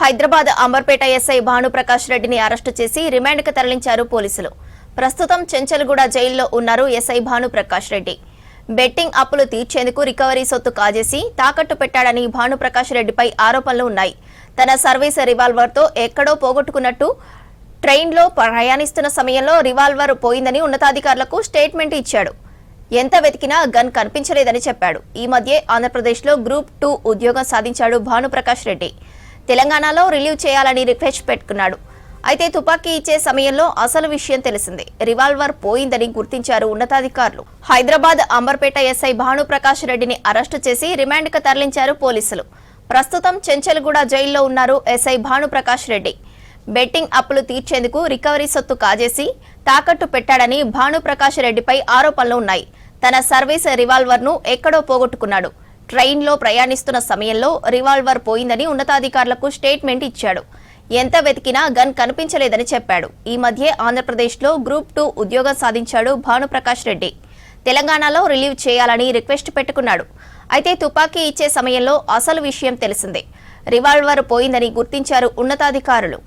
Hyderabad Amberpet SI Bhanuprakash రెడ్డిని arrest చేసి రిమాండ్కు తరలించారు పోలీసులు. ప్రస్తుతం చెంచల్గూడ జైల్లో ఉన్నారు ఎస్ఐ భానుప్రకాష్ రెడ్డి. బెట్టింగ్ అప్పులు తీర్చేందుకు రికవరీ సొత్తు కాజేసి తాకట్టు పెట్టాడని భానుప్రకాష్ రెడ్డిపై ఆరోపణలు ఉన్నాయి. తన సర్వీస్ రివాల్వర్తో ఎక్కడో పోగొట్టుకున్నట్టు, ట్రైన్లో ప్రయాణిస్తున్న సమయంలో రివాల్వర్ పోయిందని ఉన్నతాధికారులకు స్టేట్మెంట్ ఇచ్చాడు. ఎంత వెతికినా గన్ కనిపించలేదని చెప్పాడు. ఈ మధ్య ఆంధ్రప్రదేశ్లో గ్రూప్ 2 ఉద్యోగం సాధించాడు భానుప్రకాష్ రెడ్డి. తెలంగాణలో రిలీవ్ చేయాలని రిక్వెస్ట్ పెట్టుకున్నాడు. అయితే తుపాకీ ఇచ్చే సమయంలో అసలు విషయం తెలిసింది. రివాల్వర్ పోయిందని గుర్తించారు ఉన్నతాధికారులు. హైదరాబాద్ అంబర్పేట ఎస్ఐ భానుప్రకాష్ రెడ్డిని అరెస్టు చేసి రిమాండ్కు తరలించారు పోలీసులు. ప్రస్తుతం చెంచల్గూడ జైల్లో ఉన్నారు ఎస్ఐ భానుప్రకాష్ రెడ్డి. బెట్టింగ్ అప్పులు తీర్చేందుకు రికవరీ సొత్తు కాజేసి తాకట్టు పెట్టాడని భానుప్రకాష్ రెడ్డిపై ఆరోపణలు ఉన్నాయి. తన సర్వీస్ రివాల్వర్ను ఎక్కడో పోగొట్టుకున్నాడు. ట్రైన్లో ప్రయాణిస్తున్న సమయంలో రివాల్వర్ పోయిందని ఉన్నతాధికారులకు స్టేట్మెంట్ ఇచ్చాడు. ఎంత వెతికినా గన్ కనిపించలేదని చెప్పాడు. ఈ మధ్య ఆంధ్రప్రదేశ్లో గ్రూప్ 2 ఉద్యోగం సాధించాడు భానుప్రకాష్ రెడ్డి. తెలంగాణలో రిలీవ్ చేయాలని రిక్వెస్ట్ పెట్టుకున్నాడు. అయితే తుపాకీ ఇచ్చే సమయంలో అసలు విషయం తెలిసిందే. రివాల్వర్ పోయిందని గుర్తించారు ఉన్నతాధికారులు.